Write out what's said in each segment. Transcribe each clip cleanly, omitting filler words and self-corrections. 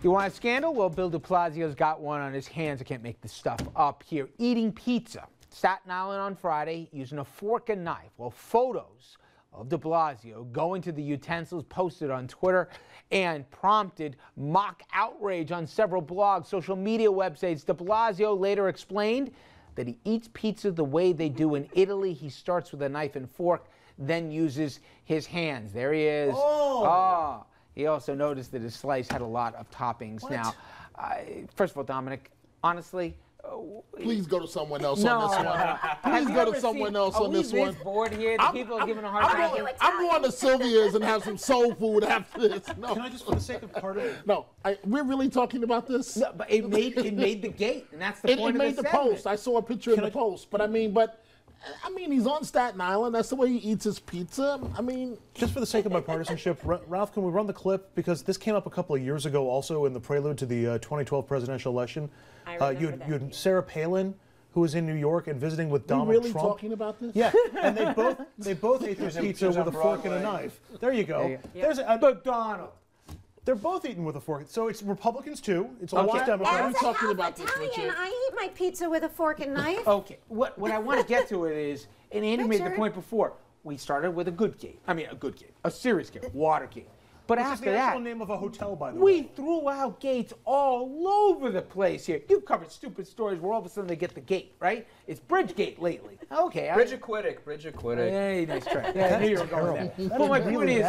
You want a scandal? Well, Bill de Blasio's got one on his hands. I can't make this stuff up here. Eating pizza. Staten Island on Friday using a fork and knife. Well, photos of de Blasio going to the utensils posted on Twitter and prompted mock outrage on several blogs, social media websites. De Blasio later explained that he eats pizza the way they do in Italy. He starts with a knife and fork, then uses his hands. There he is. Oh. He also noticed that his slice had a lot of toppings. What? Now, first of all, Dominic, honestly, please go to someone else on this one. Please go to someone else on this one. Bored here? The people are giving a hard time. I'm going to Sylvia's and have some soul food after this. No. Can I just, for the sake of part of it? No, we're really talking about this. No, but it made the gate, and that's the point of the segment. It made the post. I saw a picture in the post, but I mean, he's on Staten Island. That's the way he eats his pizza. I mean, just for the sake of my partisanship, Ralph, can we run the clip? Because this came up a couple of years ago also in the prelude to the 2012 presidential election. You had Sarah Palin, who was in New York and visiting with Donald Trump. Really talking about this? Yeah, and they both ate their pizza with a fork and a knife. There you go. Yeah. There's Donald. They're both eating with a fork. So it's Republicans too. It's all Democrats. Why are we talking about this, Italian. I eat my pizza with a fork and knife. Okay. What I want to get to it is, and Andy made the point before, we started with a good gate. I mean, a good gate. A serious gate. Watergate. But this after is the that, actual name of a hotel, by the way. We threw out gates all over the place here. You've covered stupid stories where all of a sudden they get the gate, right? It's Bridgegate lately. Okay. Bridgegate. Hey, nice try. Yeah, I knew you were going there. But my point is,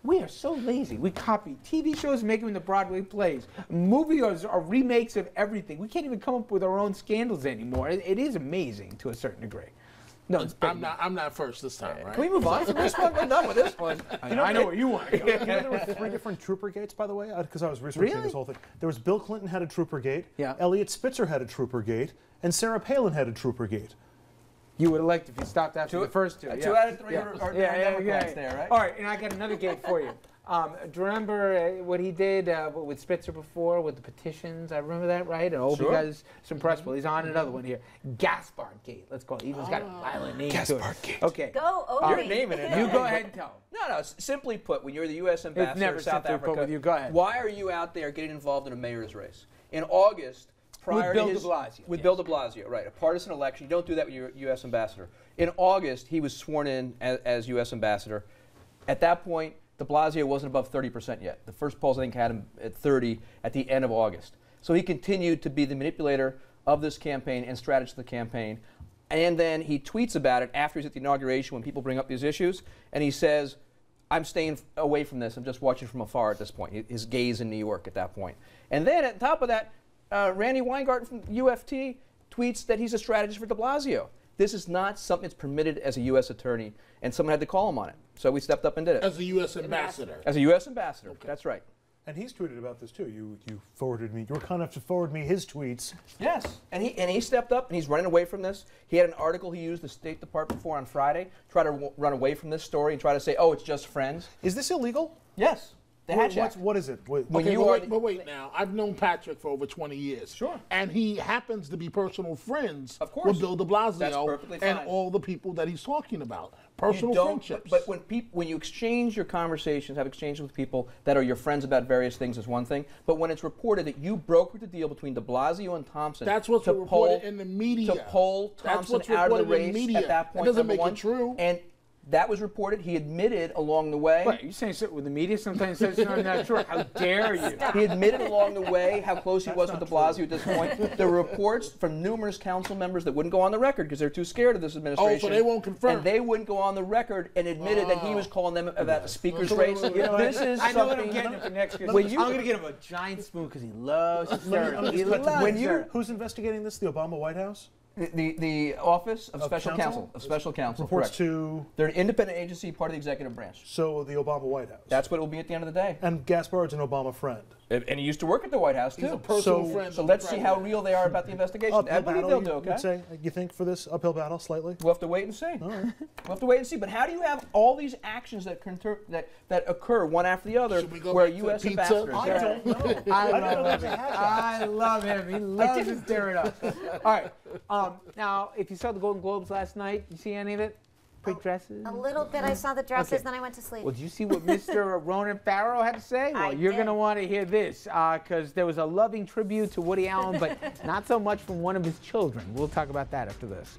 we are so lazy. We copy TV shows, make them into Broadway plays. Movies are remakes of everything. We can't even come up with our own scandals anymore. It is amazing to a certain degree. No, I'm not first this time, right? Can we move on from this one? We're done with this one. I know where you want to go. You know, there were 3 different trooper gates, by the way, because I was researching this whole thing. There was Bill Clinton had a trooper gate, Elliot Spitzer had a trooper gate, and Sarah Palin had a trooper gate. You would have liked if you stopped after the first two. 2 out of 3 are Democrats there, right? All right, and I got another gate for you. Do you remember what he did with Spitzer before with the petitions? I remember that, right? I hope you guys some press. Well, he's on another one here. Gaspard Gate, let's call it. He's got a violent name to it. Gaspard Gate. Okay. Go over. You're naming it. You go ahead and tell him. No. Simply put, when you're the U.S. ambassador to South Africa, with you. Go ahead. Why are you out there getting involved in a mayor's race? In August, prior with Bill to his, de Blasio. With Bill de Blasio, right? A partisan election. You don't do that with your U.S. ambassador. In August, he was sworn in as U.S. ambassador. At that point, de Blasio wasn't above 30% yet. The first polls, I think, had him at 30 at the end of August. So he continued to be the manipulator of this campaign and strategist of the campaign. And then he tweets about it after he's at the inauguration when people bring up these issues. And he says, I'm staying away from this. I'm just watching from afar at this point. His gaze in New York at that point. And then at the top of that, Randy Weingarten from UFT tweets that he's a strategist for de Blasio. This is not something that's permitted as a U.S. attorney, and someone had to call him on it. So we stepped up and did it. As a U.S. ambassador. As a U.S. ambassador, that's right. And he's tweeted about this too. You forwarded me. You were kind enough to forward me his tweets. Yes, and he stepped up and he's running away from this. He had an article he used the State Department for on Friday, try to run away from this story and try to say, oh, it's just friends. Is this illegal? Yes. What is it? But wait now. I've known Patrick for over 20 years. Sure. And he happens to be personal friends with Bill de Blasio That's perfectly fine. and all the people that he's talking about. Personal friendships. But when you exchange your conversations, have exchanges with people that are your friends about various things is one thing. But when it's reported that you brokered a deal between de Blasio and Thompson, that's what's reported in the media. To pull Thompson out of the race at that point. It doesn't make it true. And that was reported. He admitted along the way. What, are you saying something with the media sometimes says something I'm not sure? How dare you? He admitted along the way how close he was with de Blasio at this point. There were reports from numerous council members that wouldn't go on the record because they're too scared of this administration. Oh, so they won't confirm. And they wouldn't go on the record and admitted that he was calling them about the speaker's race. You know, this is I know what I'm getting for next year. I'm going to get him a giant spoon because he loves syrup. Who's investigating this? The Obama White House? The Office of Special Counsel. Reports to? They're an independent agency, part of the executive branch. So the Obama White House. That's what it will be at the end of the day. And Gaspard's an Obama friend. And he used to work at the White House, too. He's a personal friend. So let's see how real they are about the investigation. Uphill battle, they'll do, okay? you'd say, you think, for this uphill battle, slightly? We'll have to wait and see. All right. We'll have to wait and see. But how do you have all these actions that occur one after the other where a U.S. ambassador... I don't know. I love him. He loves to stir it up. All right. Now, if you saw the Golden Globes last night, you see any of it? Pretty dresses? A little bit. I saw the dresses, Okay. then I went to sleep. Well, did you see what Mr. Ronan Farrow had to say? Well, I you're going to did. want to hear this because there was a loving tribute to Woody Allen, but not so much from one of his children. We'll talk about that after this.